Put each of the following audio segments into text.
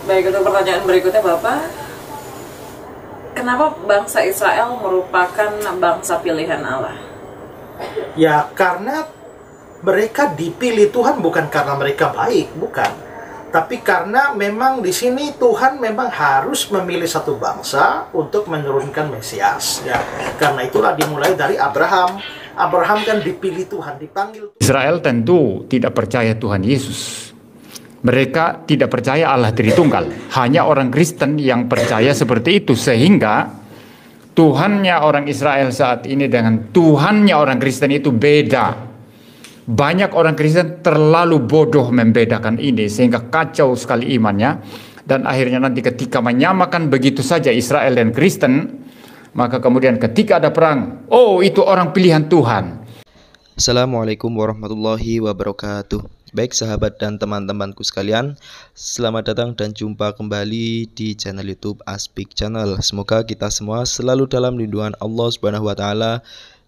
Baik, untuk pertanyaan berikutnya Bapak, kenapa bangsa Israel merupakan bangsa pilihan Allah? Ya, karena mereka dipilih Tuhan bukan karena mereka baik, bukan. Tapi karena memang di sini Tuhan memang harus memilih satu bangsa untuk menurunkan Mesias. Ya, karena itulah dimulai dari Abraham. Abraham kan dipilih Tuhan, dipanggil Tuhan. Israel tentu tidak percaya Tuhan Yesus. Mereka tidak percaya Allah Tritunggal. Hanya orang Kristen yang percaya seperti itu, sehingga Tuhannya orang Israel saat ini dengan Tuhannya orang Kristen itu beda. Banyak orang Kristen terlalu bodoh membedakan ini sehingga kacau sekali imannya, dan akhirnya nanti ketika menyamakan begitu saja Israel dan Kristen, maka kemudian ketika ada perang, oh itu orang pilihan Tuhan. Assalamualaikum warahmatullahi wabarakatuh. Baik sahabat dan teman-temanku sekalian, selamat datang dan jumpa kembali di channel YouTube Aspik Channel. Semoga kita semua selalu dalam lindungan Allah Subhanahu wa taala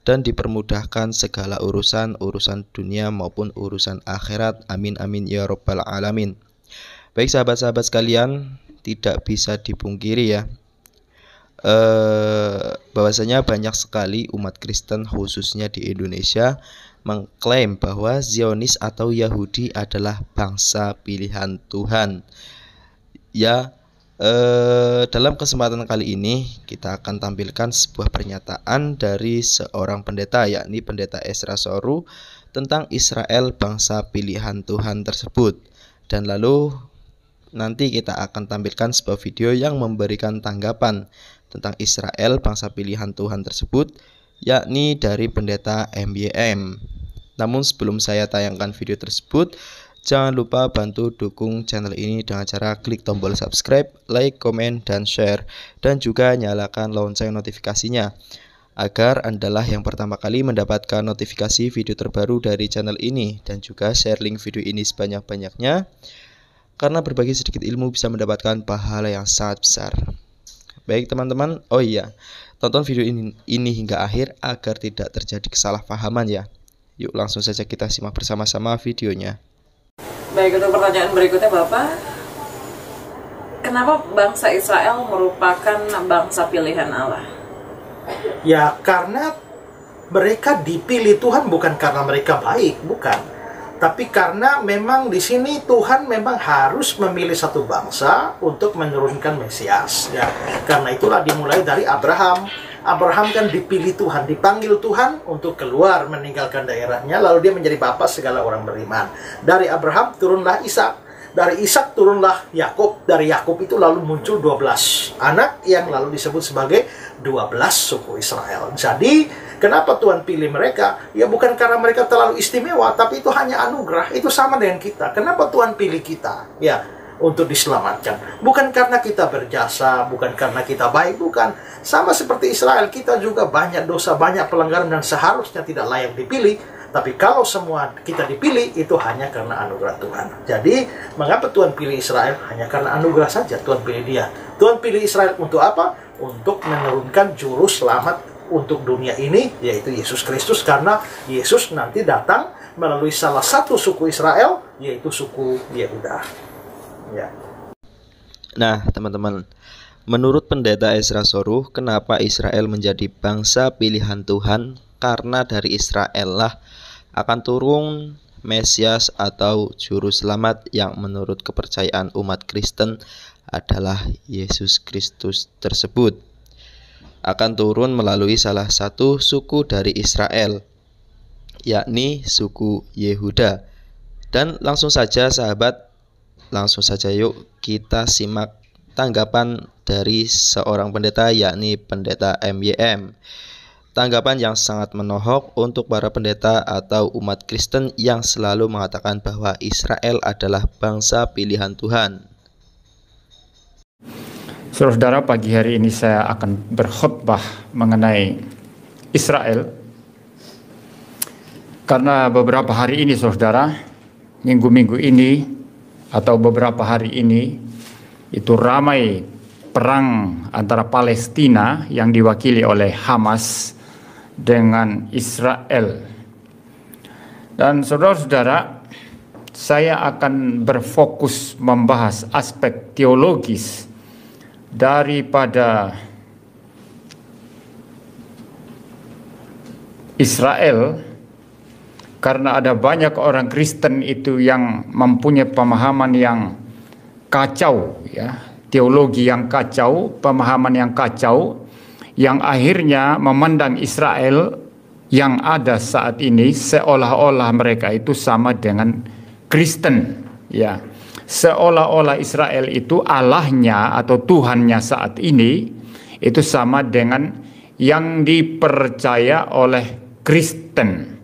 dan dipermudahkan segala urusan dunia maupun urusan akhirat. Amin amin ya rabbal alamin. Baik sahabat-sahabat sekalian, tidak bisa dipungkiri ya, bahwasanya banyak sekali umat Kristen khususnya di Indonesia mengklaim bahwa Zionis atau Yahudi adalah bangsa pilihan Tuhan. Ya, dalam kesempatan kali ini kita akan tampilkan sebuah pernyataan dari seorang pendeta, yakni Pendeta Ezra Soru, tentang Israel bangsa pilihan Tuhan tersebut. Dan lalu nanti kita akan tampilkan sebuah video yang memberikan tanggapan tentang Israel bangsa pilihan Tuhan tersebut, yakni dari Pendeta MYM. Namun sebelum saya tayangkan video tersebut, jangan lupa bantu dukung channel ini dengan cara klik tombol subscribe, like, komen, dan share, dan juga nyalakan lonceng notifikasinya agar Andalah yang pertama kali mendapatkan notifikasi video terbaru dari channel ini, dan juga share link video ini sebanyak-banyaknya karena berbagi sedikit ilmu bisa mendapatkan pahala yang sangat besar. Baik teman-teman, oh iya, tonton video ini hingga akhir agar tidak terjadi kesalahpahaman ya. Yuk langsung saja kita simak bersama-sama videonya. Baik, untuk pertanyaan berikutnya Bapak, kenapa bangsa Israel merupakan bangsa pilihan Allah? Ya, karena mereka dipilih Tuhan bukan karena mereka baik, bukan. Tapi karena memang di sini Tuhan memang harus memilih satu bangsa untuk menurunkan Mesias. Ya, karena itulah dimulai dari Abraham. Abraham kan dipilih Tuhan, dipanggil Tuhan untuk keluar meninggalkan daerahnya, lalu dia menjadi bapa segala orang beriman. Dari Abraham turunlah Ishak, dari Ishak turunlah Yakub, dari Yakub itu lalu muncul 12 anak yang lalu disebut sebagai 12 suku Israel. Jadi kenapa Tuhan pilih mereka? Ya bukan karena mereka terlalu istimewa, tapi itu hanya anugerah. Itu sama dengan kita. Kenapa Tuhan pilih kita? Ya, untuk diselamatkan. Bukan karena kita berjasa, bukan karena kita baik, bukan. Sama seperti Israel, kita juga banyak dosa, banyak pelanggaran dan seharusnya tidak layak dipilih. Tapi kalau semua kita dipilih, itu hanya karena anugerah Tuhan. Jadi, mengapa Tuhan pilih Israel? Hanya karena anugerah saja Tuhan pilih dia. Tuhan pilih Israel untuk apa? Untuk menurunkan juru selamat untuk dunia ini, yaitu Yesus Kristus. Karena Yesus nanti datang melalui salah satu suku Israel, yaitu suku Yehuda. Ya. Nah teman-teman, menurut Pendeta Ezra Soru, kenapa Israel menjadi bangsa pilihan Tuhan? Karena dari Israel lah akan turun Mesias atau Juru Selamat yang menurut kepercayaan umat Kristen adalah Yesus Kristus tersebut. Akan turun melalui salah satu suku dari Israel, yakni suku Yehuda. Dan langsung saja sahabat, langsung saja yuk kita simak tanggapan dari seorang pendeta, yakni Pendeta MYM. Tanggapan yang sangat menohok untuk para pendeta atau umat Kristen yang selalu mengatakan bahwa Israel adalah bangsa pilihan Tuhan. Saudara, pagi hari ini saya akan berkhutbah mengenai Israel. Karena beberapa hari ini saudara, minggu-minggu ini atau beberapa hari ini itu ramai perang antara Palestina yang diwakili oleh Hamas dengan Israel. Dan saudara-saudara, saya akan berfokus membahas aspek teologis daripada Israel, karena ada banyak orang Kristen itu yang mempunyai pemahaman yang kacau, ya, teologi yang kacau, pemahaman yang kacau, yang akhirnya memandang Israel yang ada saat ini seolah-olah mereka itu sama dengan Kristen, ya, seolah-olah Israel itu Allahnya atau Tuhannya saat ini itu sama dengan yang dipercaya oleh Kristen.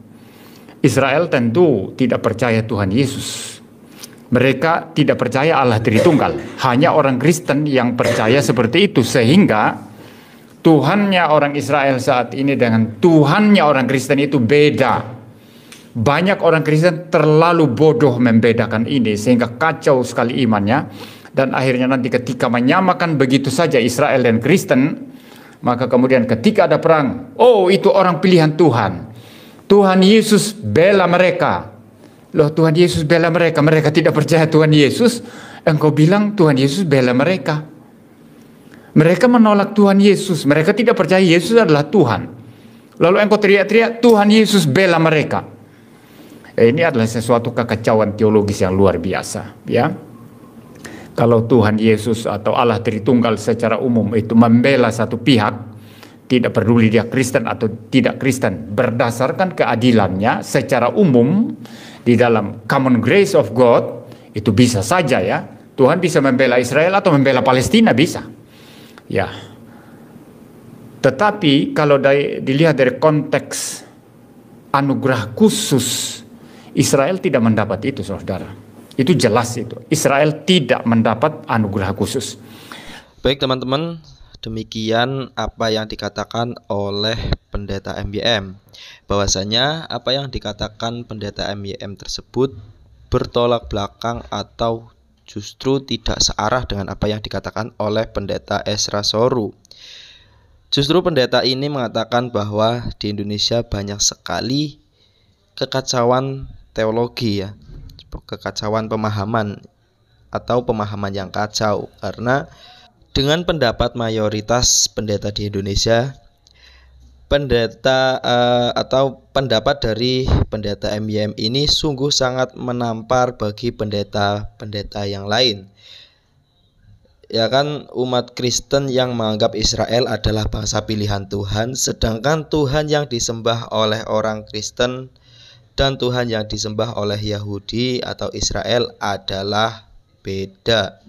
Israel tentu tidak percaya Tuhan Yesus. Mereka tidak percaya Allah Tritunggal. Hanya orang Kristen yang percaya seperti itu, sehingga Tuhannya orang Israel saat ini dengan Tuhannya orang Kristen itu beda. Banyak orang Kristen terlalu bodoh membedakan ini sehingga kacau sekali imannya, dan akhirnya nanti ketika menyamakan begitu saja Israel dan Kristen, maka kemudian ketika ada perang, oh itu orang pilihan Tuhan. Tuhan Yesus bela mereka. Loh, Tuhan Yesus bela mereka. Mereka tidak percaya Tuhan Yesus. Engkau bilang Tuhan Yesus bela mereka. Mereka menolak Tuhan Yesus. Mereka tidak percaya Yesus adalah Tuhan. Lalu engkau teriak-teriak Tuhan Yesus bela mereka. Ini adalah sesuatu kekacauan teologis yang luar biasa, ya. Kalau Tuhan Yesus atau Allah Tritunggal secara umum itu membela satu pihak, tidak peduli dia Kristen atau tidak Kristen, berdasarkan keadilannya secara umum di dalam common grace of God, itu bisa saja, ya. Tuhan bisa membela Israel atau membela Palestina, bisa, ya. Tetapi kalau dilihat dari konteks anugerah khusus, Israel tidak mendapat itu, saudara. Itu jelas itu. Israel tidak mendapat anugerah khusus. Baik teman-teman, demikian apa yang dikatakan oleh pendeta MYM. Bahwasanya apa yang dikatakan pendeta MYM tersebut bertolak belakang atau justru tidak searah dengan apa yang dikatakan oleh pendeta Ezra Soru. Justru pendeta ini mengatakan bahwa di Indonesia banyak sekali kekacauan teologi, ya, kekacauan pemahaman atau pemahaman yang kacau, karena dengan pendapat mayoritas pendeta di Indonesia, atau pendapat dari pendeta MYM ini sungguh sangat menampar bagi pendeta-pendeta yang lain. Ya kan, umat Kristen yang menganggap Israel adalah bangsa pilihan Tuhan, sedangkan Tuhan yang disembah oleh orang Kristen dan Tuhan yang disembah oleh Yahudi atau Israel adalah beda.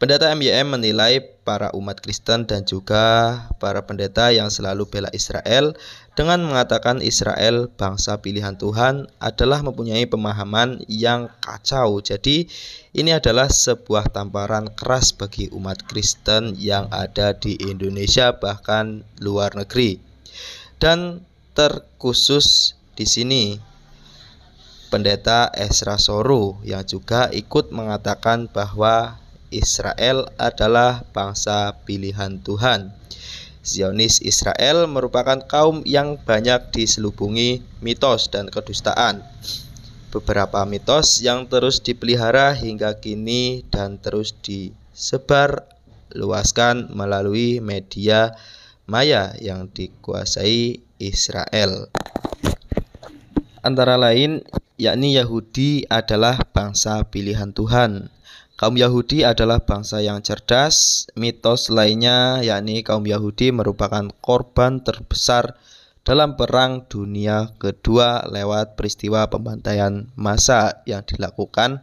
Pendeta MYM menilai para umat Kristen dan juga para pendeta yang selalu bela Israel dengan mengatakan Israel bangsa pilihan Tuhan adalah mempunyai pemahaman yang kacau. Jadi ini adalah sebuah tamparan keras bagi umat Kristen yang ada di Indonesia bahkan luar negeri. Dan terkhusus di sini pendeta Ezra Soru yang juga ikut mengatakan bahwa Israel adalah bangsa pilihan Tuhan. Zionis Israel merupakan kaum yang banyak diselubungi mitos dan kedustaan. Beberapa mitos yang terus dipelihara hingga kini dan terus disebar luaskan melalui media maya yang dikuasai Israel. Antara lain, yakni Yahudi adalah bangsa pilihan Tuhan. Kaum Yahudi adalah bangsa yang cerdas. Mitos lainnya yakni kaum Yahudi merupakan korban terbesar dalam Perang Dunia Kedua lewat peristiwa pembantaian massa yang dilakukan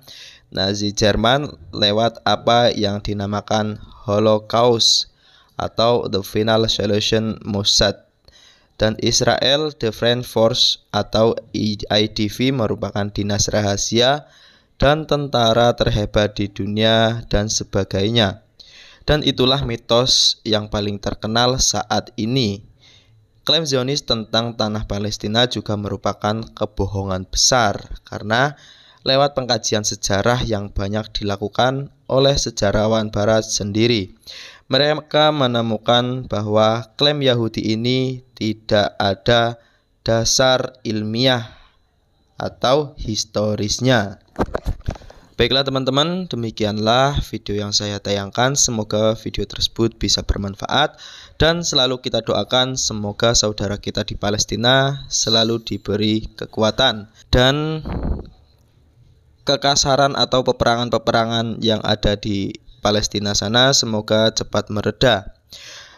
Nazi Jerman lewat apa yang dinamakan Holocaust atau The Final Solution Mossad. Dan Israel Defense Force atau IDF merupakan dinas rahasia dan tentara terhebat di dunia dan sebagainya. Dan itulah mitos yang paling terkenal saat ini. Klaim Zionis tentang tanah Palestina juga merupakan kebohongan besar karena lewat pengkajian sejarah yang banyak dilakukan oleh sejarawan barat sendiri, mereka menemukan bahwa klaim Yahudi ini tidak ada dasar ilmiah atau historisnya. Baiklah teman-teman, demikianlah video yang saya tayangkan. Semoga video tersebut bisa bermanfaat dan selalu kita doakan semoga saudara kita di Palestina selalu diberi kekuatan dan kekasaran atau peperangan-peperangan yang ada di Palestina sana semoga cepat mereda.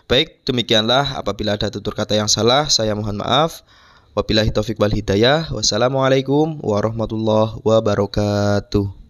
Baik, demikianlah. Apabila ada tutur kata yang salah, saya mohon maaf. Wabillahi taufik wal hidayah. Wassalamualaikum warahmatullahi wabarakatuh.